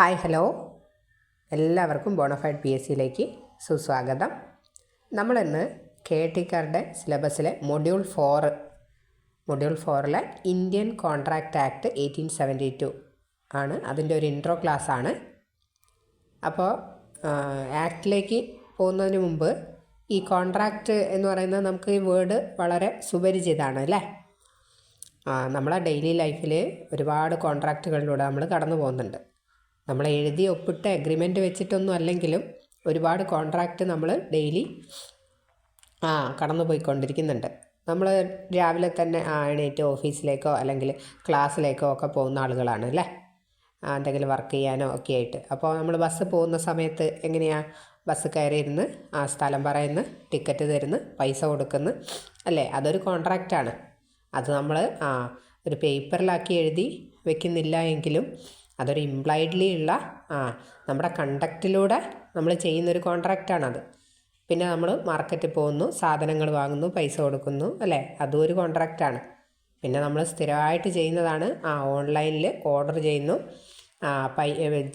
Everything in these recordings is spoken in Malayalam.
ഹായ് ഹലോ, എല്ലാവർക്കും ബോണഫൈഡ് PSCയിലേക്ക് സുസ്വാഗതം. നമ്മളിന്ന് KTക്കാരുടെ സിലബസിലെ മൊഡ്യൂൾ 4 ഇന്ത്യൻ കോൺട്രാക്റ്റ് ആക്ട് 1872 ആണ്. അതിൻ്റെ ഒരു ഇൻട്രോ ക്ലാസ്സാണ്. അപ്പോൾ ആക്ടിലേക്ക് പോകുന്നതിന് മുമ്പ് ഈ കോൺട്രാക്റ്റ് എന്ന് പറയുന്നത് നമുക്ക് ഈ വേർഡ് വളരെ സുപരിചിതമാണ് അല്ലേ. നമ്മളെ ഡെയിലി ലൈഫിൽ ഒരുപാട് കോൺട്രാക്റ്റുകളിലൂടെ നമ്മൾ കടന്നു പോകുന്നുണ്ട്. നമ്മൾ എഴുതി ഒപ്പിട്ട് എഗ്രിമെൻ്റ് വെച്ചിട്ടൊന്നും അല്ലെങ്കിലും ഒരുപാട് കോൺട്രാക്റ്റ് നമ്മൾ ഡെയിലി കടന്നു പോയിക്കൊണ്ടിരിക്കുന്നുണ്ട്. നമ്മൾ രാവിലെ തന്നെ എണീറ്റ് ഓഫീസിലേക്കോ അല്ലെങ്കിൽ ക്ലാസ്സിലേക്കോ ഒക്കെ പോകുന്ന ആളുകളാണ് അല്ലേ, എന്തെങ്കിലും വർക്ക് ചെയ്യാനോ ഒക്കെ ആയിട്ട്. അപ്പോൾ നമ്മൾ ബസ് പോകുന്ന സമയത്ത് എങ്ങനെയാണ്, ബസ് കയറിയിരുന്ന് സ്ഥലം പറയുന്നു, ടിക്കറ്റ് തരുന്നു, പൈസ കൊടുക്കുന്നു അല്ലേ. അതൊരു കോൺട്രാക്റ്റാണ്. അത് നമ്മൾ ഒരു പേപ്പറിലാക്കി എഴുതി വെക്കുന്നില്ല എങ്കിലും അതൊരു ഇംപ്ലൈഡ്ലി ഉള്ള നമ്മുടെ കണ്ടക്റ്റിലൂടെ നമ്മൾ ചെയ്യുന്നൊരു കോൺട്രാക്റ്റാണത്. പിന്നെ നമ്മൾ മാർക്കറ്റിൽ പോകുന്നു, സാധനങ്ങൾ വാങ്ങുന്നു, പൈസ കൊടുക്കുന്നു അല്ലേ, അതും ഒരു കോൺട്രാക്റ്റാണ്. പിന്നെ നമ്മൾ സ്ഥിരമായിട്ട് ചെയ്യുന്നതാണ് ഓൺലൈനിൽ ഓർഡർ ചെയ്യുന്നു,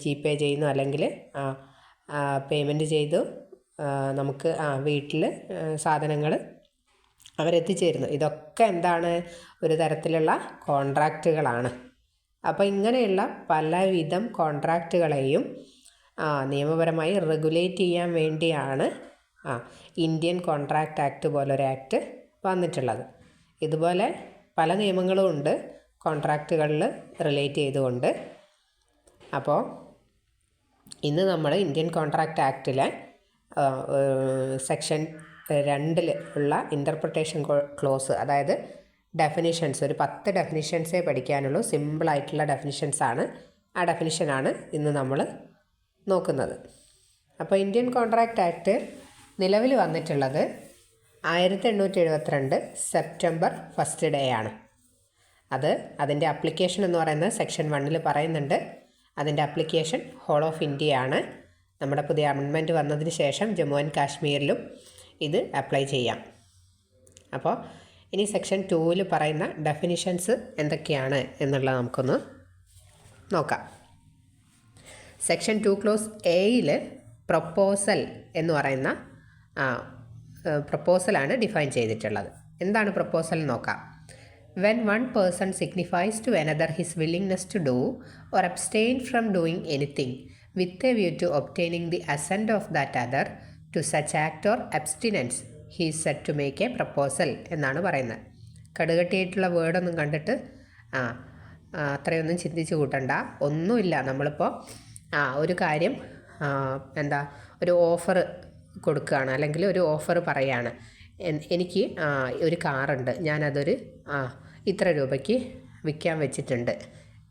GPay ചെയ്യുന്നു, അല്ലെങ്കിൽ പേയ്മെൻറ്റ് ചെയ്തു നമുക്ക് വീട്ടിൽ സാധനങ്ങൾ അവരെത്തിച്ചേരുന്നു. ഇതൊക്കെ എന്താണ്, ഒരു തരത്തിലുള്ള കോൺട്രാക്റ്റുകളാണ്. അപ്പോൾ ഇങ്ങനെയുള്ള പലവിധം കോൺട്രാക്റ്റുകളെയും നിയമപരമായി റെഗുലേറ്റ് ചെയ്യാൻ വേണ്ടിയാണ് ഇന്ത്യൻ കോൺട്രാക്റ്റ് ആക്ട് പോലൊരു ആക്ട് വന്നിട്ടുള്ളത്. ഇതുപോലെ പല നിയമങ്ങളും ഉണ്ട് കോൺട്രാക്റ്റുകളിൽ റിലേറ്റ് ചെയ്തുകൊണ്ട്. അപ്പോൾ ഇന്ന് നമ്മൾ ഇന്ത്യൻ കോൺട്രാക്റ്റ് ആക്ടിലെ സെക്ഷൻ 2 ഉള്ള ഇൻ്റർപ്രിട്ടേഷൻ ക്ലോസ്, അതായത് ഡെഫിനിഷൻസ്, ഒരു 10 ഡെഫിനിഷൻസേ പഠിക്കാനുള്ളൂ. സിമ്പിളായിട്ടുള്ള ഡെഫിനിഷൻസാണ്. ആ ഡെഫിനിഷനാണ് ഇന്ന് നമ്മൾ നോക്കുന്നത്. അപ്പോൾ ഇന്ത്യൻ കോൺട്രാക്റ്റ് ആക്ട് നിലവിൽ വന്നിട്ടുള്ളത് 1872 സെപ്റ്റംബർ 1 ആണ്. അതിൻ്റെ അപ്ലിക്കേഷൻ എന്ന് പറയുന്നത് സെക്ഷൻ 1 പറയുന്നുണ്ട്. അതിൻ്റെ അപ്ലിക്കേഷൻ ഹോൾ ഓഫ് ഇന്ത്യ ആണ്. നമ്മുടെ പുതിയ അമെൻമെൻറ്റ് വന്നതിന് ശേഷം ജമ്മു ആൻഡ് കാശ്മീരിലും ഇത് അപ്ലൈ ചെയ്യാം. അപ്പോൾ ഇനി സെക്ഷൻ 2 പറയുന്ന ഡെഫിനിഷൻസ് എന്തൊക്കെയാണ് എന്നുള്ളത് നമുക്കൊന്ന് നോക്കാം. സെക്ഷൻ 2 ക്ലോസ് എയിൽ പ്രൊപ്പോസൽ എന്ന് പറയുന്ന പ്രൊപ്പോസലാണ് ഡിഫൈൻ ചെയ്തിട്ടുള്ളത്. എന്താണ് പ്രൊപ്പോസൽ നോക്കാം. When one person signifies to another his willingness to do or abstain from doing anything with a view to obtaining the assent of that other to such act or abstinence, he is said to make a proposal എന്നാണ് പറയുന്നത്. കടുകട്ടിയായിട്ടുള്ള വേർഡൊന്നും കണ്ടിട്ട് അത്രയൊന്നും ചിന്തിച്ച് കൂട്ടണ്ട. ഒന്നുമില്ല, നമ്മളിപ്പോൾ ഒരു കാര്യം ഒരു ഓഫർ കൊടുക്കുകയാണ്, അല്ലെങ്കിൽ ഒരു ഓഫർ പറയുകയാണ്. എനിക്ക് ഒരു കാറുണ്ട്, ഞാനതൊരു ഇത്ര രൂപയ്ക്ക് വിൽക്കാൻ വെച്ചിട്ടുണ്ട്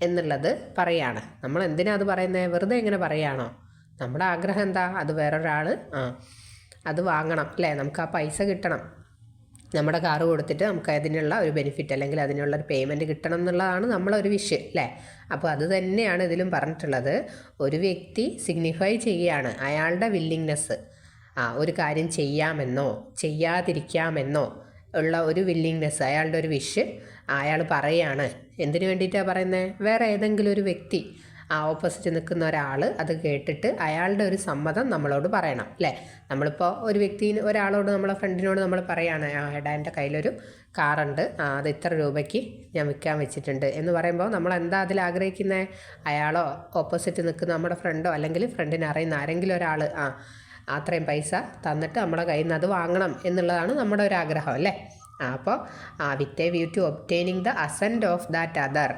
എന്നുള്ളത് പറയുകയാണ്. നമ്മൾ എന്തിനാണ് അത് പറയുന്നത്? വെറുതെ ഇങ്ങനെ പറയുകയാണോ? നമ്മുടെ ആഗ്രഹം എന്താ? അത് വേറൊരാൾ അത് വാങ്ങണം അല്ലേ, നമുക്ക് ആ പൈസ കിട്ടണം, നമ്മുടെ കാറ് കൊടുത്തിട്ട് നമുക്ക് അതിനുള്ള ഒരു ബെനിഫിറ്റ് അല്ലെങ്കിൽ അതിനുള്ള ഒരു പേയ്മെൻറ്റ് കിട്ടണം എന്നുള്ളതാണ് നമ്മളൊരു വിഷ് അല്ലേ. അപ്പോൾ അത് തന്നെയാണ് ഇതിലും പറഞ്ഞിട്ടുള്ളത്. ഒരു വ്യക്തി സിഗ്നിഫൈ ചെയ്യുകയാണ് അയാളുടെ വില്ലിങ്നെസ്, ഒരു കാര്യം ചെയ്യാമെന്നോ ചെയ്യാതിരിക്കാമെന്നോ ഉള്ള ഒരു വില്ലിങ്നെസ്, അയാളുടെ ഒരു വിഷ് അയാൾ പറയുകയാണ്. എന്തിനു വേണ്ടിയിട്ടാണ് പറയുന്നത്? വേറെ ഏതെങ്കിലും ഒരു വ്യക്തി, ഓപ്പോസിറ്റ് നിൽക്കുന്ന ഒരാൾ അത് കേട്ടിട്ട് അയാളുടെ ഒരു സമ്മതം നമ്മളോട് പറയണം അല്ലേ. നമ്മളിപ്പോൾ ഒരു ഒരാളോട്, നമ്മളെ ഫ്രണ്ടിനോട് നമ്മൾ പറയുകയാണ്, എടാ എൻ്റെ കയ്യിലൊരു കാറുണ്ട്, അത് ഇത്ര രൂപയ്ക്ക് ഞാൻ വിൽക്കാൻ വെച്ചിട്ടുണ്ട് എന്ന് പറയുമ്പോൾ നമ്മൾ എന്താ അതിൽ ആഗ്രഹിക്കുന്നത്? അയാളോ ഓപ്പോസിറ്റ് നിൽക്കുന്ന നമ്മുടെ ഫ്രണ്ടോ അല്ലെങ്കിൽ ഫ്രണ്ടിനെ അറിയുന്ന ആരെങ്കിലും ഒരാൾ അത്രയും പൈസ തന്നിട്ട് നമ്മുടെ കയ്യിൽ നിന്ന് അത് വാങ്ങണം എന്നുള്ളതാണ് നമ്മുടെ ഒരു ആഗ്രഹം അല്ലേ. അപ്പോൾ with a view to obtaining the assent of that other,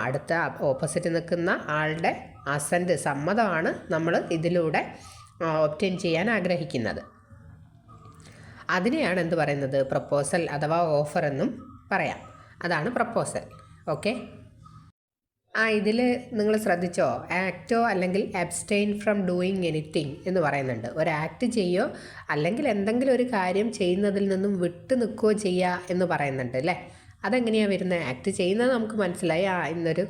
അടുത്ത ഓപ്പോസിറ്റ് നിൽക്കുന്ന ആളുടെ അസെൻറ്റ്, സമ്മതമാണ് നമ്മൾ ഇതിലൂടെ ഒബ്റ്റെയിൻ ചെയ്യാൻ ആഗ്രഹിക്കുന്നത്. അതിനെയാണ് എന്ത് പറയുന്നത്? പ്രപ്പോസൽ അഥവാ ഓഫർ എന്നും പറയാം. അതാണ് പ്രപ്പോസൽ. ഓക്കെ, ഇതിൽ നിങ്ങൾ ശ്രദ്ധിച്ചോ, ആക്റ്റോ അല്ലെങ്കിൽ അബ്സ്റ്റെയിൻ ഫ്രം ഡൂയിങ് എനിത്തിങ് എന്ന് പറയുന്നുണ്ട്. ഒരു ആക്ട് ചെയ്യോ അല്ലെങ്കിൽ എന്തെങ്കിലും ഒരു കാര്യം ചെയ്യുന്നതിൽ നിന്നും വിട്ടു നിൽക്കുകയോ ചെയ്യുക എന്ന് പറയുന്നുണ്ട് അല്ലേ. അതെങ്ങനെയാണ് വരുന്നത്? ആക്ട് ചെയ്യുന്നത് നമുക്ക് മനസ്സിലായി. ഇന്നൊരു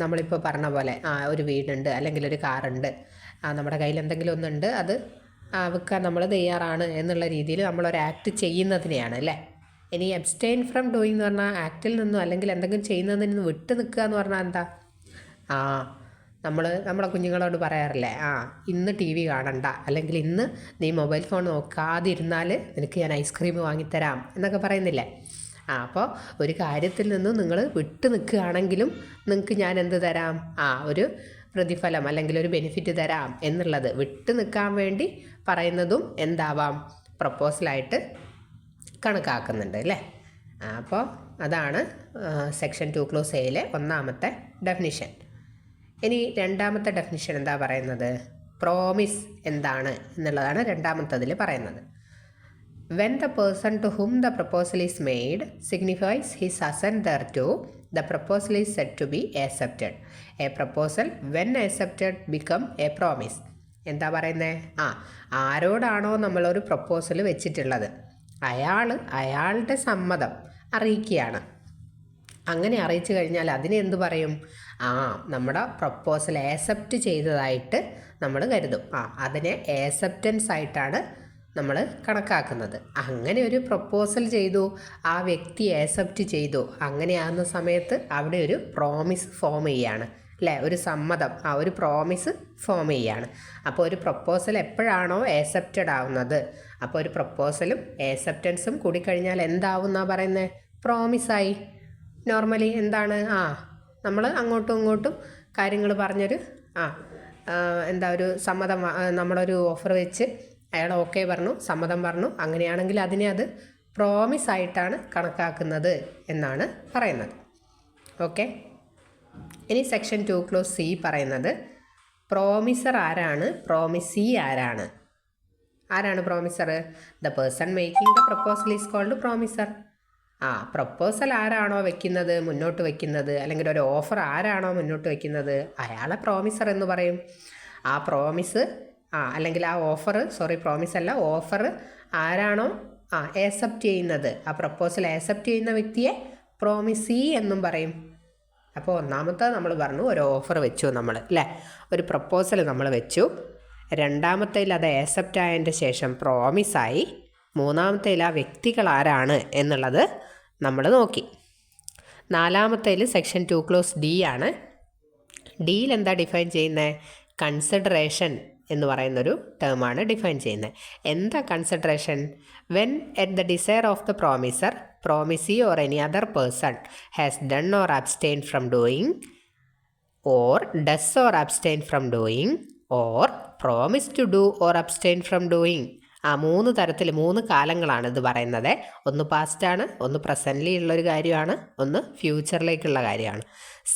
നമ്മളിപ്പോൾ പറഞ്ഞ പോലെ ഒരു വീടുണ്ട് അല്ലെങ്കിൽ ഒരു കാറുണ്ട്, നമ്മുടെ കയ്യിൽ എന്തെങ്കിലും ഒന്നുണ്ട്, അത് വിൽക്കാൻ നമ്മൾ തയ്യാറാണ് എന്നുള്ള രീതിയിൽ നമ്മളൊരു ആക്ട് ചെയ്യുന്നതിനെയാണ് അല്ലേ. ഇനി അബ്സ്റ്റെയിൻ ഫ്രം ഡൂയിങ് എന്ന് പറഞ്ഞാൽ ആക്റ്റിൽ നിന്നും അല്ലെങ്കിൽ എന്തെങ്കിലും ചെയ്യുന്നതിൽ നിന്ന് വിട്ടു നിൽക്കുക എന്ന് പറഞ്ഞാൽ എന്താ? നമ്മളെ കുഞ്ഞുങ്ങളോട് പറയാറില്ലേ, ഇന്ന് ടി വി കാണണ്ട, അല്ലെങ്കിൽ ഇന്ന് നീ മൊബൈൽ ഫോൺ നോക്കാതിരുന്നാൽ നിനക്ക് ഞാൻ ഐസ്ക്രീം വാങ്ങിത്തരാം എന്നൊക്കെ പറയുന്നില്ലേ. അപ്പോൾ ഒരു കാര്യത്തിൽ നിന്നും നിങ്ങൾ വിട്ടു നിൽക്കുകയാണെങ്കിലും നിങ്ങൾക്ക് ഞാൻ എന്ത് തരാം, ഒരു പ്രതിഫലം അല്ലെങ്കിൽ ഒരു ബെനിഫിറ്റ് തരാം എന്നുള്ളത് വിട്ടു നിൽക്കാൻ വേണ്ടി പറയുന്നതും എന്താവാം, പ്രപ്പോസലായിട്ട് കണക്കാക്കുന്നുണ്ട് അല്ലേ. അപ്പോൾ അതാണ് സെക്ഷൻ 2 ക്ലോസ് എയിലെ ഒന്നാമത്തെ ഡെഫിനിഷൻ. ഇനി രണ്ടാമത്തെ ഡെഫിനിഷൻ എന്താ പറയുന്നത്, പ്രോമിസ് എന്താണ് എന്നുള്ളതാണ് രണ്ടാമത്തതിൽ പറയുന്നത്. When the person to whom the proposal is made signifies his assent thereto, the proposal is said to be accepted. A proposal when accepted become a promise. എന്താ പറയുന്നത്, ആരോടാണോ നമ്മളൊരു പ്രപ്പോസൽ വെച്ചിട്ടുള്ളത് അയാളുടെ സമ്മതം അറിയിക്കുകയാണ്. അങ്ങനെ അറിയിച്ചു കഴിഞ്ഞാൽ അതിനെ എന്ത് പറയും, നമ്മുടെ പ്രപ്പോസൽ ആക്സെപ്റ്റ് ചെയ്തതായിട്ട് നമ്മൾ കരുതും. അതിനെ ആക്സെപ്റ്റൻസ് ആയിട്ടാണ് നമ്മൾ കണക്കാക്കുന്നത്. അങ്ങനെ ഒരു പ്രപ്പോസൽ ചെയ്തു, ആ വ്യക്തി ആക്സെപ്റ്റ് ചെയ്തു, അങ്ങനെയാകുന്ന സമയത്ത് അവിടെ ഒരു പ്രോമിസ് ഫോം ചെയ്യുകയാണ് അല്ലേ, ഒരു സമ്മതം, ഒരു പ്രോമിസ് ഫോം ചെയ്യുകയാണ്. അപ്പോൾ ഒരു പ്രപ്പോസൽ എപ്പോഴാണോ ആക്സെപ്റ്റഡ് ആവുന്നത്, അപ്പോൾ ഒരു പ്രപ്പോസലും ആക്സെപ്റ്റൻസും കൂടിക്കഴിഞ്ഞാൽ എന്താവും എന്നാണ് പറയുന്നത്, പ്രോമിസായി. നോർമലി എന്താണ്, നമ്മൾ അങ്ങോട്ടും ഇങ്ങോട്ടും കാര്യങ്ങൾ പറഞ്ഞൊരു ഒരു സമ്മതം, നമ്മളൊരു ഓഫർ വെച്ച് അയാൾ ഓക്കെ പറഞ്ഞു, സമ്മതം പറഞ്ഞു, അങ്ങനെയാണെങ്കിൽ അതിനെ അത് പ്രോമിസ് ആയിട്ടാണ് കണക്കാക്കുന്നത് എന്നാണ് പറയുന്നത്. ഓക്കെ. ഇനി സെക്ഷൻ 2 ക്ലോസ് സി പറയുന്നത് പ്രോമിസർ ആരാണ്, പ്രോമിസി ആരാണ്. Promisor? The person making the proposal is called promisor. Proposal ആരാണോ മുന്നോട്ട് വയ്ക്കുന്നത്, അല്ലെങ്കിൽ ഒരു ഓഫർ ആരാണോ മുന്നോട്ട് വയ്ക്കുന്നത് അയാളെ പ്രോമിസർ എന്ന് പറയും. ആ പ്രോമിസ് അല്ലെങ്കിൽ ആ ഓഫർ, പ്രോമിസ് അല്ല, ഓഫർ ആരാണോ ആക്സെപ്റ്റ് ചെയ്യുന്നത്, ആ പ്രപ്പോസൽ ആക്സെപ്റ്റ് ചെയ്യുന്ന വ്യക്തിയെ പ്രോമിസി എന്നും പറയും. അപ്പോൾ ഒന്നാമത്തെ നമ്മൾ പറഞ്ഞു, ഒരു ഓഫർ വെച്ചു നമ്മൾ അല്ലേ, ഒരു പ്രപ്പോസൽ നമ്മൾ വെച്ചു. രണ്ടാമത്തേൽ അത് ആക്സെപ്റ്റ് ആയതിൻ്റെ ശേഷം പ്രോമിസായി. മൂന്നാമത്തേൽ ആ വ്യക്തികൾ ആരാണ് എന്നുള്ളത് നമ്മൾ നോക്കി. നാലാമത്തേൽ സെക്ഷൻ 2 ക്ലോസ് ഡി ആണ്. ഡിയിൽ എന്താ ഡിഫൈൻ ചെയ്യുന്നത്, കൺസിഡറേഷൻ എന്ന് പറയുന്നൊരു ടേമാണ് ഡിഫൈൻ ചെയ്യുന്നത്. എന്താ consideration? When at the desire of the promisor, promisee or any other person has done or abstained from doing, or does or abstain from doing, or promise to do or abstain from doing. മൂന്ന് തരത്തിൽ, മൂന്ന് കാലങ്ങളാണ് ഇത് പറയുന്നത്. ഒന്ന് പാസ്റ്റാണ്, ഒന്ന് പ്രസൻ്റ്ലി ഉള്ളൊരു കാര്യമാണ്, ഒന്ന് ഫ്യൂച്ചറിലേക്കുള്ള കാര്യമാണ്.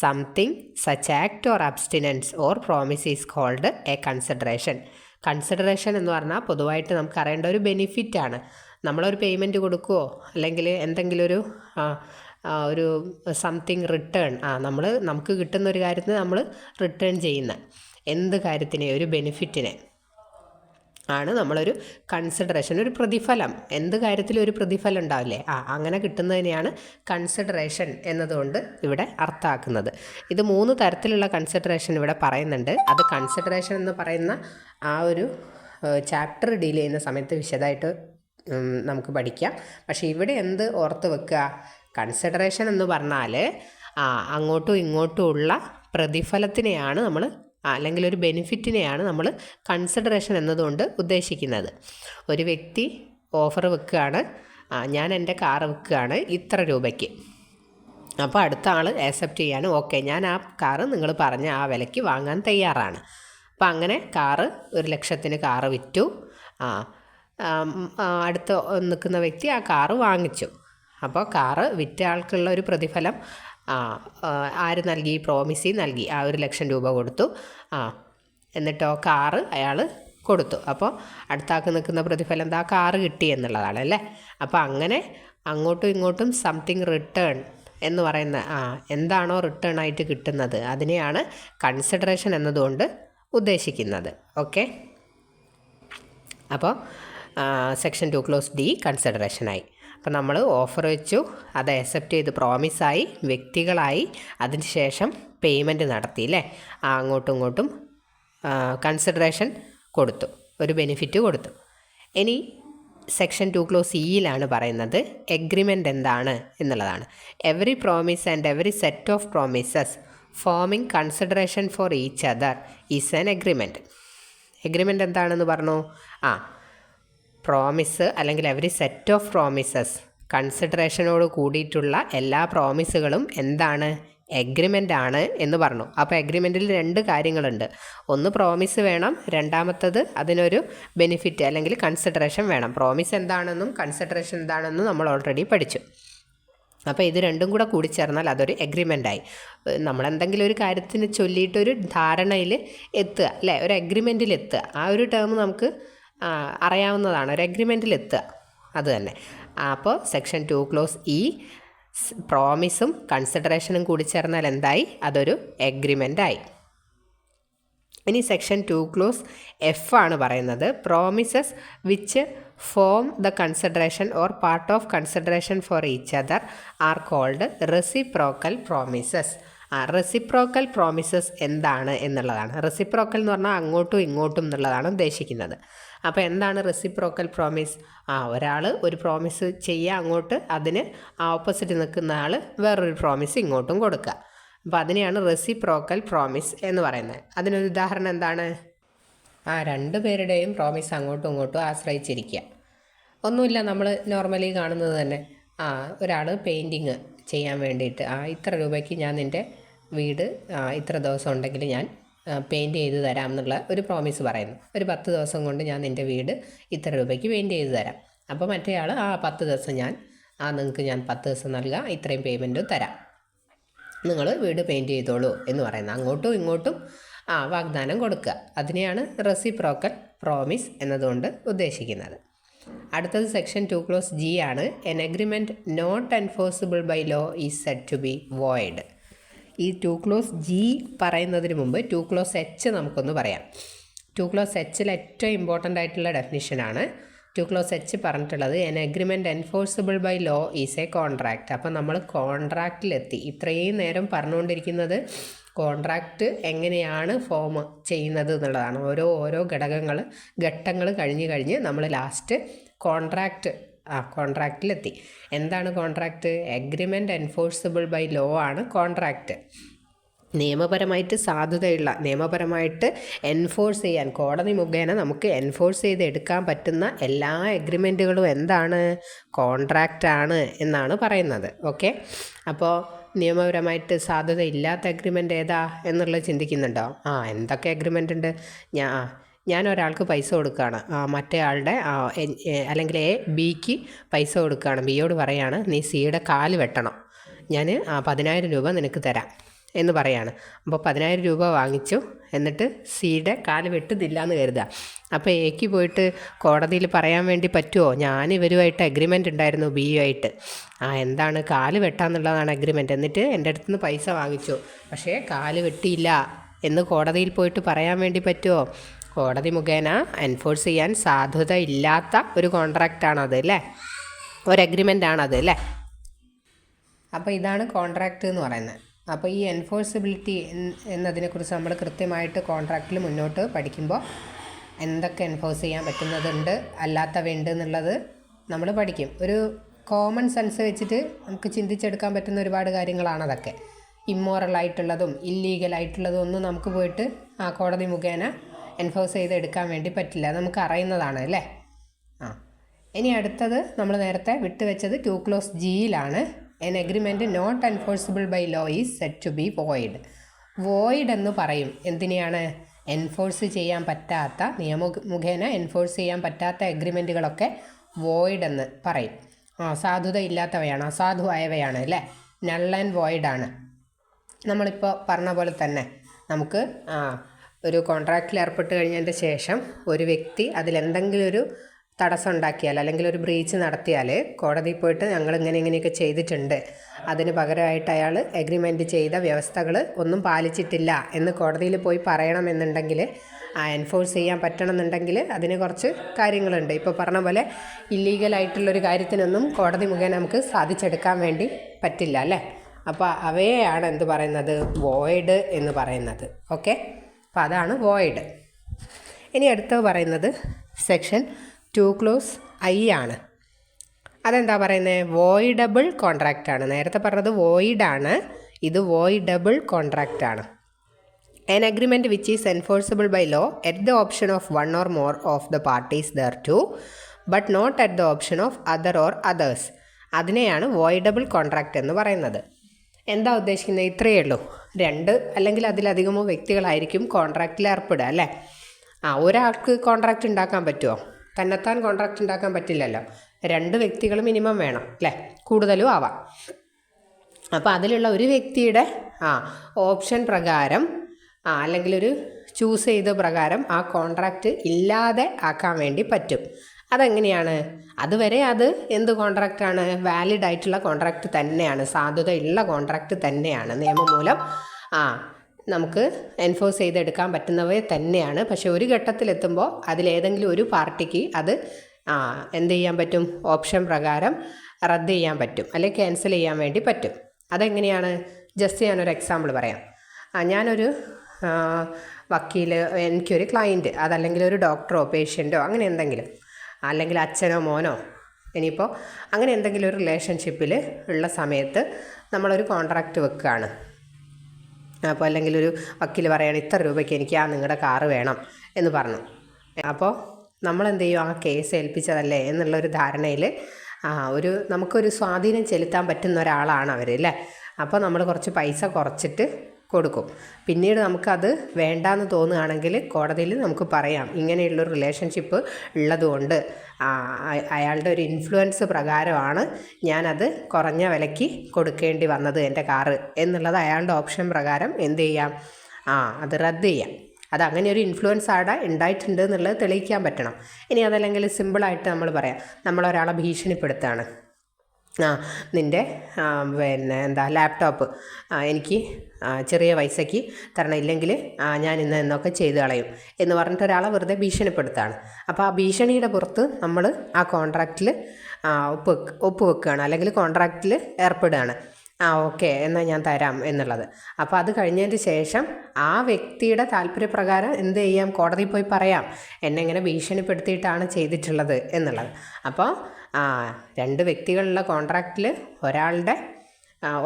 Something such act or abstinence or promise is called a consideration. Consideration എന്ന് പറഞ്ഞാൽ പൊതുവായിട്ട് നമുക്ക് അറിയേണ്ട ഒരു ബെനിഫിറ്റാണ്. നമ്മളൊരു പേയ്മെൻറ്റ് കൊടുക്കുകയോ അല്ലെങ്കിൽ എന്തെങ്കിലും ഒരു സംതിങ് റിട്ടേൺ, നമുക്ക് കിട്ടുന്ന ഒരു കാര്യത്തിന് നമ്മൾ റിട്ടേൺ ചെയ്യുന്ന എന്ത് കാര്യത്തിനെ, ഒരു ബെനിഫിറ്റിനെ ആണ് നമ്മളൊരു കൺസിഡറേഷൻ, ഒരു പ്രതിഫലം, എന്ത് കാര്യത്തിലും ഒരു പ്രതിഫലം ഉണ്ടാവില്ലേ, അങ്ങനെ കിട്ടുന്നതിനെയാണ് കൺസിഡറേഷൻ എന്നതുകൊണ്ട് ഇവിടെ അർത്ഥമാക്കുന്നത്. ഇത് മൂന്ന് തരത്തിലുള്ള കൺസിഡറേഷൻ ഇവിടെ പറയുന്നുണ്ട്. അത് കൺസിഡറേഷൻ എന്ന് പറയുന്ന ആ ഒരു ചാപ്റ്റർ ഡീൽ ചെയ്യുന്ന സമയത്ത് വിശദമായിട്ട് നമുക്ക് പഠിക്കാം. പക്ഷേ ഇവിടെ എന്ത് ഓർത്ത് വെക്കുക, കൺസിഡറേഷൻ എന്ന് പറഞ്ഞാൽ അങ്ങോട്ടും ഇങ്ങോട്ടും ഉള്ള പ്രതിഫലത്തിനെയാണ് നമ്മൾ, അല്ലെങ്കിൽ ഒരു ബെനിഫിറ്റിനെയാണ് നമ്മൾ കൺസിഡറേഷൻ എന്നതുകൊണ്ട് ഉദ്ദേശിക്കുന്നത്. ഒരു വ്യക്തി ഓഫർ വെക്കുകയാണ്, ഞാൻ എൻ്റെ കാറ് വെക്കുകയാണ് ഇത്ര രൂപയ്ക്ക്, അപ്പോൾ അടുത്ത ആൾ ആക്സെപ്റ്റ് ചെയ്യാൻ ഓക്കെ, ഞാൻ ആ കാറ് നിങ്ങൾ പറഞ്ഞ ആ വിലയ്ക്ക് വാങ്ങാൻ തയ്യാറാണ്. അപ്പം അങ്ങനെ കാറ് 1,00,000 കാറ് വിറ്റു. അടുത്ത് നിൽക്കുന്ന വ്യക്തി ആ കാറ് വാങ്ങിച്ചു. അപ്പോൾ കാറ് വിറ്റ ആൾക്കുള്ള ഒരു പ്രതിഫലം ആര് നൽകി, പ്രോമിസി നൽകി. ആ 1,00,000 രൂപ കൊടുത്തു. എന്നിട്ടോ കാറ് അയാൾ കൊടുത്തു. അപ്പോൾ അടുത്താക്ക് നിൽക്കുന്ന പ്രതിഫലം എന്താ, കാറ് കിട്ടി എന്നുള്ളതാണ് അല്ലേ. അപ്പോൾ അങ്ങനെ അങ്ങോട്ടും ഇങ്ങോട്ടും സംതിങ് റിട്ടേൺ എന്ന് പറയുന്ന എന്താണോ റിട്ടേൺ ആയിട്ട് കിട്ടുന്നത് അതിനെയാണ് കൺസിഡറേഷൻ എന്നതുകൊണ്ട് ഉദ്ദേശിക്കുന്നത്. ഓക്കെ. അപ്പോൾ സെക്ഷൻ 2 ക്ലോസ് ഡി കൺസിഡറേഷനായി. അപ്പോൾ നമ്മൾ ഓഫർ വെച്ചു, അത് അക്സെപ്റ്റ് ചെയ്ത് പ്രോമിസായി, വ്യക്തികളായി, അതിന് ശേഷം പേയ്മെൻറ്റ് നടത്തി അല്ലേ, അങ്ങോട്ടും ഇങ്ങോട്ടും കൺസിഡറേഷൻ കൊടുത്തു, ഒരു ബെനിഫിറ്റ് കൊടുത്തു. ഇനി സെക്ഷൻ 2 ക്ലോസ് ഇയിലാണ് പറയുന്നത് എഗ്രിമെൻ്റ് എന്താണ് എന്നുള്ളതാണ്. Every promise and every set of promises forming consideration for each other is an agreement. Agreement എന്താണെന്ന് പറഞ്ഞു? പ്രോമിസ് അല്ലെങ്കിൽ എവറി സെറ്റ് ഓഫ് പ്രോമിസസ്, കൺസിഡറേഷനോട് കൂടിയിട്ടുള്ള എല്ലാ പ്രോമിസുകളും എന്താണ്? എഗ്രിമെൻ്റ് ആണ് എന്ന് പറഞ്ഞു. അപ്പോൾ എഗ്രിമെൻറ്റിൽ 2 കാര്യങ്ങളുണ്ട്. ഒന്ന് പ്രോമിസ് വേണം, രണ്ടാമത്തത് അതിനൊരു ബെനിഫിറ്റ് അല്ലെങ്കിൽ കൺസിഡറേഷൻ വേണം. പ്രോമിസ് എന്താണെന്നും കൺസിഡറേഷൻ എന്താണെന്നും നമ്മൾ ഓൾറെഡി പഠിച്ചു. അപ്പോൾ ഇത് രണ്ടും കൂടെ കൂടിച്ചേർന്നാൽ അതൊരു എഗ്രിമെൻ്റായി. നമ്മളെന്തെങ്കിലും ഒരു കാര്യത്തിന് ചൊല്ലിയിട്ടൊരു ധാരണയിൽ എത്തുക അല്ലേ, ഒരു എഗ്രിമെൻറ്റിൽ എത്തുക, ആ ഒരു ടേം നമുക്ക് അറിയാവുന്നതാണ്, ഒരു എഗ്രിമെൻറ്റിൽ എത്തുക, അത് തന്നെ. അപ്പോൾ സെക്ഷൻ 2 ക്ലോസ് ഇ പ്രോമിസും കൺസിഡറേഷനും കൂടി ചേർന്നാൽ എന്തായി? അതൊരു എഗ്രിമെൻ്റായി. ഇനി സെക്ഷൻ 2 ക്ലോസ് എഫ് ആണ് പറയുന്നത്. Promises which form the consideration or part of consideration for each other are called reciprocal promises. Reciprocal promises എന്താണ് എന്നുള്ളതാണ്. റെസിപ്രോക്കൽ എന്ന് പറഞ്ഞാൽ അങ്ങോട്ടും ഇങ്ങോട്ടും എന്നുള്ളതാണ് ഉദ്ദേശിക്കുന്നത്. അപ്പോൾ എന്താണ് റെസിപ്രോക്കൽ പ്രോമിസ്? ഒരാൾ ഒരു പ്രോമിസ് ചെയ്യുക അങ്ങോട്ട്, അതിന് ഓപ്പോസിറ്റ് നിൽക്കുന്ന ആൾ വേറൊരു പ്രോമിസ് ഇങ്ങോട്ടും കൊടുക്കുക. അപ്പോൾ അതിനെയാണ് റെസിപ്രോക്കൽ പ്രോമിസ് എന്ന് പറയുന്നത്. അതിനൊരു ഉദാഹരണം എന്താണ്? 2 പേരുടെയും പ്രോമിസ് അങ്ങോട്ടും ഇങ്ങോട്ടും ആശ്രയിച്ചിരിക്കുക. ഒന്നുമില്ല, നമ്മൾ നോർമലി കാണുന്നത് തന്നെ. ഒരാൾ പെയിൻറ്റിങ് ചെയ്യാൻ വേണ്ടിയിട്ട് ഇത്ര രൂപയ്ക്ക് ഞാൻ നിൻ്റെ വീട് ഇത്ര ദിവസം ഉണ്ടെങ്കിൽ ഞാൻ പെയിൻറ്റ് ചെയ്ത് തരാം എന്നുള്ള ഒരു പ്രോമിസ് പറയുന്നു. ഒരു 10 ദിവസം കൊണ്ട് ഞാൻ നിൻ്റെ വീട് ഇത്ര രൂപയ്ക്ക് പെയിൻറ്റ് ചെയ്ത് തരാം. അപ്പോൾ മറ്റേ ആൾ 10 ദിവസം നിങ്ങൾക്ക് ഞാൻ 10 ദിവസം നൽകാം, ഇത്രയും പേയ്മെൻറ്റും തരാം, നിങ്ങൾ വീട് പെയിൻറ്റ് ചെയ്തോളൂ എന്ന് പറയുന്നത്. അങ്ങോട്ടും ഇങ്ങോട്ടും വാഗ്ദാനം കൊടുക്കുക. അതിനെയാണ് റെസിപ്രോക്കൽ പ്രോമിസ് എന്നതുകൊണ്ട് ഉദ്ദേശിക്കുന്നത്. അടുത്തത് സെക്ഷൻ 2 ക്ലോസ് ജി ആണ്. An agreement not enforceable by law is said to be void. ഈ 2 ക്ലോസ് ജി പറയുന്നതിന് മുമ്പ് 2 ക്ലോസ് എച്ച് നമുക്കൊന്ന് പറയാം. 2 ക്ലോസ് എച്ചിൽ ഏറ്റവും ഇമ്പോർട്ടൻ്റ് ആയിട്ടുള്ള ഡെഫിനിഷനാണ് 2 ക്ലോസ് എച്ച് പറഞ്ഞിട്ടുള്ളത്. An agreement enforceable by law is a contract. അപ്പോൾ നമ്മൾ കോൺട്രാക്റ്റിലെത്തി. ഇത്രയും നേരം പറഞ്ഞുകൊണ്ടിരിക്കുന്നത് കോൺട്രാക്റ്റ് എങ്ങനെയാണ് ഫോം ചെയ്യുന്നത് എന്നുള്ളതാണ്. ഓരോ ഘട്ടങ്ങൾ കഴിഞ്ഞ് നമ്മൾ ലാസ്റ്റ് കോൺട്രാക്റ്റിലെത്തി. എന്താണ് contract? Agreement enforceable by law ആണ് കോൺട്രാക്റ്റ്. നിയമപരമായിട്ട് സാധുതയുള്ള, നിയമപരമായിട്ട് എൻഫോഴ്സ് ചെയ്യാൻ കോടതി മുഖേന നമുക്ക് എൻഫോഴ്സ് ചെയ്ത് എടുക്കാൻ പറ്റുന്ന എല്ലാ എഗ്രിമെൻറ്റുകളും എന്താണ്? കോൺട്രാക്റ്റാണ് എന്നാണ് പറയുന്നത്. ഓക്കെ, അപ്പോൾ നിയമപരമായിട്ട് സാധുത ഇല്ലാത്ത എഗ്രിമെൻ്റ് ഏതാ എന്നുള്ളത് ചിന്തിക്കുന്നുണ്ടോ? എന്തൊക്കെ എഗ്രിമെൻ്റ് ഉണ്ട്? ഞാൻ ഒരാൾക്ക് പൈസ കൊടുക്കുകയാണ്, മറ്റേ ആളുടെ അല്ലെങ്കിൽ എ ബിക്ക് പൈസ കൊടുക്കുകയാണ്. ബിയോട് പറയാണ്, നീ സിയുടെ കാല് വെട്ടണം, ഞാൻ 10,000 രൂപ നിനക്ക് തരാം എന്ന് പറയാണ്. അപ്പോൾ 10,000 രൂപ വാങ്ങിച്ചു, എന്നിട്ട് സിയുടെ കാല് വെട്ടുന്നില്ല എന്ന് കരുതുക. അപ്പോൾ എക്ക് പോയിട്ട് കോടതിയിൽ പറയാൻ വേണ്ടി പറ്റുമോ? ഞാൻ ഇവരുമായിട്ട് എഗ്രിമെൻ്റ് ഉണ്ടായിരുന്നു, ബിയുമായിട്ട്. എന്താണ്? കാല് വെട്ടാന്നുള്ളതാണ് എഗ്രിമെൻ്റ്. എന്നിട്ട് എൻ്റെ അടുത്ത് നിന്ന് പൈസ വാങ്ങിച്ചു, പക്ഷേ കാല് വെട്ടിയില്ല എന്ന് കോടതിയിൽ പോയിട്ട് പറയാൻ വേണ്ടി പറ്റുമോ? കോടതി മുഖേന എൻഫോഴ്സ് ചെയ്യാൻ സാധുത ഇല്ലാത്ത ഒരു കോൺട്രാക്റ്റാണത് അല്ലേ, ഒരു എഗ്രിമെൻ്റ് ആണത് അല്ലേ. അപ്പോൾ ഇതാണ് കോൺട്രാക്റ്റ് എന്ന് പറയുന്നത്. അപ്പോൾ ഈ എൻഫോഴ്സിബിലിറ്റി എന്നതിനെക്കുറിച്ച് നമ്മൾ കൃത്യമായിട്ട് കോൺട്രാക്റ്റിൽ മുന്നോട്ട് പഠിക്കുമ്പോൾ എന്തൊക്കെ എൻഫോഴ്സ് ചെയ്യാൻ പറ്റുന്നതുണ്ട്, അല്ലാത്തവയുണ്ട് എന്നുള്ളത് നമ്മൾ പഠിക്കും. ഒരു കോമൺ സെൻസ് വെച്ചിട്ട് നമുക്ക് ചിന്തിച്ചെടുക്കാൻ പറ്റുന്ന ഒരുപാട് കാര്യങ്ങളാണ് അതൊക്കെ. ഇമ്മോറലായിട്ടുള്ളതും ഇല്ലീഗലായിട്ടുള്ളതും ഒന്നും നമുക്ക് പോയിട്ട് കോടതി മുഖേന എൻഫോഴ്സ് ചെയ്തെടുക്കാൻ വേണ്ടി പറ്റില്ല, നമുക്ക് അറിയുന്നതാണ് അല്ലേ. ഇനി അടുത്തത് നമ്മൾ നേരത്തെ വിട്ടുവെച്ചത് 2 ക്ലോസ് ജിയിലാണ്. An agreement not enforceable by law is said to be void. Void എന്ന് പറയും എന്തിനെയാണ്? എൻഫോഴ്സ് ചെയ്യാൻ പറ്റാത്ത, നിയമമുഖേന എൻഫോഴ്സ് ചെയ്യാൻ പറ്റാത്ത എഗ്രിമെൻറ്റുകളൊക്കെ വോയിഡ് എന്ന് പറയും. സാധുത ഇല്ലാത്തവയാണ്, അസാധുവായവയാണ് അല്ലേ, നൾ ആൻഡ് വോയിഡാണ്. നമ്മളിപ്പോൾ പറഞ്ഞ പോലെ തന്നെ നമുക്ക് ഒരു കോൺട്രാക്റ്റിൽ ഏർപ്പെട്ട് കഴിഞ്ഞതിൻ്റെ ശേഷം ഒരു വ്യക്തി അതിലെന്തെങ്കിലും ഒരു തടസ്സം ഉണ്ടാക്കിയാൽ അല്ലെങ്കിൽ ഒരു ബ്രീച്ച് നടത്തിയാൽ കോടതിയിൽ പോയിട്ട് ഞങ്ങൾ ഇങ്ങനെയൊക്കെ ചെയ്തിട്ടുണ്ട്, അതിന് പകരമായിട്ട് അയാൾ എഗ്രിമെൻറ്റ് ചെയ്ത വ്യവസ്ഥകൾ ഒന്നും പാലിച്ചിട്ടില്ല എന്ന് കോടതിയിൽ പോയി പറയണമെന്നുണ്ടെങ്കിൽ, എൻഫോഴ്സ് ചെയ്യാൻ പറ്റണമെന്നുണ്ടെങ്കിൽ അതിന് കുറച്ച് കാര്യങ്ങളുണ്ട്. ഇപ്പോൾ പറഞ്ഞ പോലെ ഇല്ലീഗലായിട്ടുള്ളൊരു കാര്യത്തിനൊന്നും കോടതി മുഖേന നമുക്ക് സാധിച്ചെടുക്കാൻ വേണ്ടി പറ്റില്ല അല്ലേ. അപ്പോൾ അവയെയാണ് എന്ത് പറയുന്നത്? വോയിഡ് എന്ന് പറയുന്നത്. ഓക്കെ, അപ്പോൾ അതാണ് വോയിഡ്. ഇനി അടുത്തത് പറയുന്നത് സെക്ഷൻ 2 ക്ലോസ് ഐ ആണ്. അതെന്താ പറയുന്നത്? വോയിഡബിൾ കോൺട്രാക്റ്റ് ആണ്. നേരത്തെ പറഞ്ഞത് വോയിഡാണ്, ഇത് വോയിഡബിൾ കോൺട്രാക്റ്റ് ആണ്. An agreement which is enforceable by law at the option of one or more of the parties thereto, but not at the option of other or others. അതിനെയാണ് വോയിഡബിൾ കോൺട്രാക്റ്റ് എന്ന് പറയുന്നത്. എന്താ ഉദ്ദേശിക്കുന്നത്? ഇത്രയേ ഉള്ളൂ. 2 അല്ലെങ്കിൽ അതിലധികമോ വ്യക്തികളായിരിക്കും കോൺട്രാക്റ്റിൽ ഏർപ്പെടുക അല്ലേ. ഒരാൾക്ക് കോൺട്രാക്റ്റ് ഉണ്ടാക്കാൻ പറ്റുമോ? തന്നെത്താൻ കോൺട്രാക്റ്റ് ഉണ്ടാക്കാൻ പറ്റില്ലല്ലോ. 2 വ്യക്തികൾ മിനിമം വേണം അല്ലേ, കൂടുതലും ആവാം. അപ്പോൾ അതിലുള്ള ഒരു വ്യക്തിയുടെ ഓപ്ഷൻ പ്രകാരം അല്ലെങ്കിൽ ഒരു ചൂസ് ചെയ്ത പ്രകാരം ആ കോൺട്രാക്റ്റ് ഇല്ലാതെ ആക്കാൻ വേണ്ടി പറ്റും. അതെങ്ങനെയാണ്? അതുവരെ അത് എന്ത് കോൺട്രാക്റ്റാണ്? വാലിഡ് ആയിട്ടുള്ള കോൺട്രാക്റ്റ് തന്നെയാണ്, സാധുതയുള്ള കോൺട്രാക്റ്റ് തന്നെയാണ്, നിയമം മൂലം നമുക്ക് എൻഫോഴ്സ് ചെയ്തെടുക്കാൻ പറ്റുന്നവയെ തന്നെയാണ്. പക്ഷേ ഒരു ഘട്ടത്തിലെത്തുമ്പോൾ അതിലേതെങ്കിലും ഒരു പാർട്ടിക്ക് അത് എന്ത് ചെയ്യാൻ പറ്റും? ഓപ്ഷൻ പ്രകാരം റദ്ദ് ചെയ്യാൻ പറ്റും, അല്ലെങ്കിൽ ക്യാൻസൽ ചെയ്യാൻ വേണ്ടി പറ്റും. അതെങ്ങനെയാണ്? ജസ്റ്റ് ഞാനൊരു എക്സാമ്പിൾ പറയാം. ഞാനൊരു വക്കീൽ, എനിക്കൊരു ക്ലയൻറ്റ്, അതല്ലെങ്കിൽ ഒരു ഡോക്ടറോ പേഷ്യൻറ്റോ അങ്ങനെ എന്തെങ്കിലും, അല്ലെങ്കിൽ അച്ഛനോ മോനോ, ഇനിയിപ്പോൾ അങ്ങനെ എന്തെങ്കിലും ഒരു റിലേഷൻഷിപ്പിൽ ഉള്ള സമയത്ത് നമ്മളൊരു കോൺട്രാക്റ്റ് വെക്കുകയാണ്. അപ്പോൾ അല്ലെങ്കിൽ ഒരു വക്കീൽ പറയുകയാണ് ഇത്ര രൂപയ്ക്ക് എനിക്ക് നിങ്ങളുടെ കാറ് വേണം എന്ന് പറഞ്ഞു. അപ്പോൾ നമ്മളെന്ത് ചെയ്യും? ആ കേസ് ഏൽപ്പിച്ചതല്ലേ എന്നുള്ളൊരു ധാരണയിൽ നമുക്കൊരു സ്വാധീനം ചെലുത്താൻ പറ്റുന്ന ഒരാളാണ് അവർ അല്ലേ. അപ്പോൾ നമ്മൾ കുറച്ച് പൈസ കുറച്ചിട്ട് കൊടുക്കും. പിന്നീട് നമുക്കത് വേണ്ടാന്ന് തോന്നുകയാണെങ്കിൽ കോടതിയിൽ നമുക്ക് പറയാം, ഇങ്ങനെയുള്ളൊരു റിലേഷൻഷിപ്പ് ഉള്ളതുകൊണ്ട് അയാളുടെ ഒരു ഇൻഫ്ലുവൻസ് പ്രകാരമാണ് ഞാനത് കുറഞ്ഞ വിലയ്ക്ക് കൊടുക്കേണ്ടി വന്നത് എൻ്റെ കാറ് എന്നുള്ളത് അയാളുടെ ഓപ്ഷൻ പ്രകാരം എന്ത് ചെയ്യാം? അത് റദ്ദ് ചെയ്യാം. അതങ്ങനെ ഒരു ഇൻഫ്ലുവൻസ് അവിടെ ഉണ്ടായിട്ടുണ്ട് എന്നുള്ളത് തെളിയിക്കാൻ പറ്റണം. ഇനി അതല്ലെങ്കിൽ സിമ്പിളായിട്ട് നമ്മൾ പറയാം, നമ്മളൊരാളെ ഭീഷണിപ്പെടുത്തുകയാണ്. നിൻ്റെ ലാപ്ടോപ്പ് എനിക്ക് ചെറിയ പൈസയ്ക്ക് തരണം, ഇല്ലെങ്കിൽ ഞാൻ എന്നൊക്കെ ചെയ്ത് കളയും എന്ന് പറഞ്ഞിട്ട് ഒരാളെ വെറുതെ ഭീഷണിപ്പെടുത്തുകയാണ്. അപ്പോൾ ആ ഭീഷണിയുടെ പുറത്ത് നമ്മൾ ആ കോൺട്രാക്റ്റിൽ ഒപ്പ് വെക്കുകയാണ്, അല്ലെങ്കിൽ കോൺട്രാക്റ്റിൽ ഏർപ്പെടുകയാണ്. ഓക്കെ എന്നാൽ ഞാൻ തരാം എന്നുള്ളത്. അപ്പോൾ അത് കഴിഞ്ഞതിന് ശേഷം ആ വ്യക്തിയുടെ താല്പര്യപ്രകാരം എന്ത് ചെയ്യാം? കോടതിയിൽ പോയി പറയാം, എന്നെ ഇങ്ങനെ ഭീഷണിപ്പെടുത്തിയിട്ടാണ് ചെയ്തിട്ടുള്ളത് എന്നുള്ളത്. അപ്പോൾ 2 വ്യക്തികളുള്ള കോൺട്രാക്റ്റിൽ ഒരാളുടെ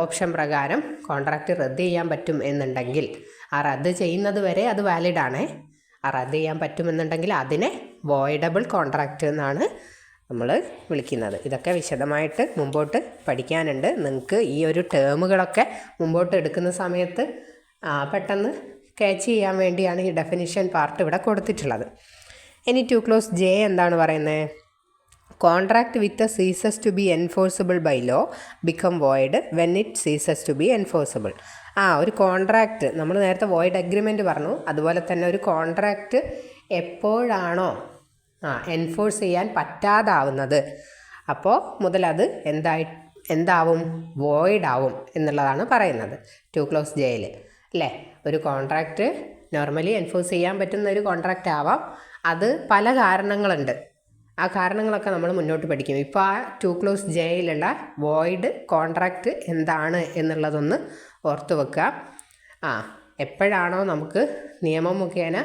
ഓപ്ഷൻ പ്രകാരം കോൺട്രാക്റ്റ് റദ്ദ് ചെയ്യാൻ പറ്റും എന്നുണ്ടെങ്കിൽ റദ്ദ് ചെയ്യുന്നത് വരെ അത് വാലിഡാണേ. റദ്ദ് ചെയ്യാൻ പറ്റുമെന്നുണ്ടെങ്കിൽ അതിനെ വോയിഡബിൾ കോൺട്രാക്റ്റ് എന്നാണ് നമ്മൾ വിളിക്കുന്നത്. ഇതൊക്കെ വിശദമായിട്ട് മുമ്പോട്ട് പഠിക്കാനുണ്ട്. നിങ്ങൾക്ക് ഈ ഒരു ടേമുകളൊക്കെ മുമ്പോട്ട് എടുക്കുന്ന സമയത്ത് പെട്ടെന്ന് ക്യാച്ച് ചെയ്യാൻ വേണ്ടിയാണ് ഈ ഡെഫിനിഷൻ പാർട്ട് ഇവിടെ കൊടുത്തിട്ടുള്ളത്. ഇനി 2 clause J എന്താണ് പറയുന്നത്? Contract with ceases to be enforceable by law become void when it ceases to be enforceable. ഒരു കോൺട്രാക്റ്റ്, നമ്മൾ നേരത്തെ വോയിഡ് അഗ്രിമെൻറ്റ് പറഞ്ഞു, അതുപോലെ തന്നെ ഒരു കോൺട്രാക്റ്റ് എപ്പോഴാണോ എൻഫോഴ്സ് ചെയ്യാൻ പറ്റാതാവുന്നത് അപ്പോൾ മുതൽ അത് എന്താവും? വോയിഡ് ആവും എന്നുള്ളതാണ് പറയുന്നത് 2 clause Jയിൽ അല്ലേ. ഒരു കോൺട്രാക്റ്റ് നോർമലി എൻഫോഴ്സ് ചെയ്യാൻ പറ്റുന്ന ഒരു കോൺട്രാക്റ്റ് ആവാം, അത് പല കാരണങ്ങളുണ്ട്. ആ കാരണങ്ങളൊക്കെ നമ്മൾ മുന്നോട്ട് പഠിക്കും. ഇപ്പോൾ ആ 2 clause Jയിലുള്ള വോയിഡ് കോൺട്രാക്റ്റ് എന്താണ് എന്നുള്ളതൊന്ന് ഓർത്ത് വെക്കുക. എപ്പോഴാണോ നമുക്ക് നിയമം മുഖേന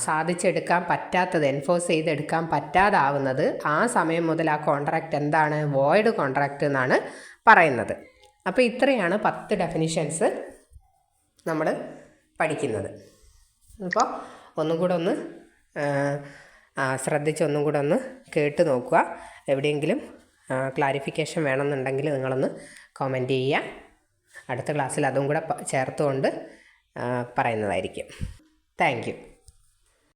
സാധിച്ചെടുക്കാൻ പറ്റാത്തത്, എൻഫോഴ്സ് ചെയ്തെടുക്കാൻ പറ്റാതാവുന്നത്, ആ സമയം മുതൽ ആ കോൺട്രാക്റ്റ് എന്താണ്? വോയിഡ് കോൺട്രാക്റ്റ് എന്നാണ് പറയുന്നത്. അപ്പോൾ ഇത്രയാണ് 10 ഡെഫിനിഷൻസ് നമ്മൾ പഠിക്കുന്നത്. അപ്പോൾ ഒന്നും കൂടെ ഒന്ന് ശ്രദ്ധിച്ച് ഒന്നും കൂടെ ഒന്ന് കേട്ട് നോക്കുക. എവിടെയെങ്കിലും ക്ലാരിഫിക്കേഷൻ വേണമെന്നുണ്ടെങ്കിൽ നിങ്ങളൊന്ന് കമൻറ്റ് ചെയ്യുക. അടുത്ത ക്ലാസ്സിൽ അതും കൂടെ ചേർത്തുകൊണ്ട് പറയുന്നതായിരിക്കും. Thank you.